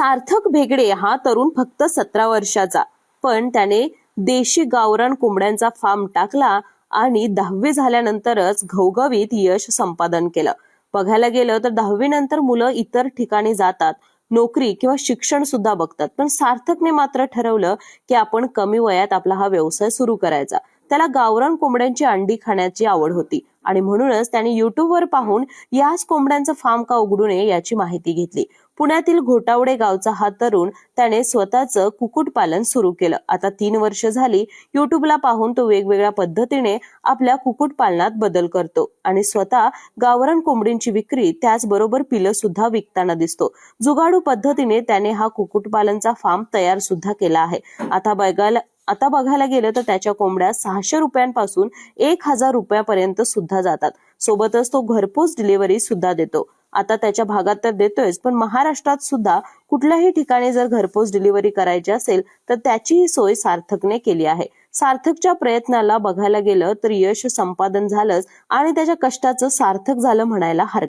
सार्थक भेगडे हा तरुण फक्त 17 वर्षाचा, पण त्याने देशी गावरान कोंबड्यांचा फार्म टाकला आणि 10वी झाल्यानंतरच घवघवीत यश संपादन केलं. बघायला गेलं तर 10वी नंतर मुलं इतर ठिकाणी जातात, नोकरी किंवा शिक्षण सुद्धा बघतात, पण सार्थकने मात्र ठरवलं की आपण कमी वयात आपला हा व्यवसाय सुरू करायचा. त्याला गावरान कोंबड्यांची अंडी खाण्याची आवड होती आणि म्हणूनच त्याने युट्यूबवर पाहून याच कोंबड्यांचं फार्म का उघडू नये याची माहिती घेतली. पुण्यातील घोटावडे गावचा हा तरुण त्याने स्वतःचं कुक्कुटपालन सुरू केलं. आता 3 वर्ष झाली युट्यूबला पाहून तो वेगवेगळ्या पद्धतीने आपल्या कुक्कुटपालनात बदल करतो आणि स्वतः गावरान कोंबडींची विक्री, त्याचबरोबर पिलं सुद्धा विकताना दिसतो. जुगाडू पद्धतीने त्याने हा कुक्कुटपालनचा फार्म तयार सुद्धा केला आहे. आता बघायला गेलं तर त्याच्या कोंबड्या 600 रुपयांपासून 1000 रुपयापर्यंत सुद्धा जातात. सोबतच तो घरपोच डिलिव्हरी सुद्धा देतो. आता त्याच्या भागात तर देतोयच, पण महाराष्ट्रात सुद्धा कुठल्याही ठिकाणी जर घरपोच डिलिव्हरी करायची असेल तर त्याचीही सोय सार्थकने केली आहे. सार्थकच्या प्रयत्नाला बघायला गेलं तर यश संपादन झालंच आणि त्याच्या कष्टाचं सार्थक झालं म्हणायला हरकत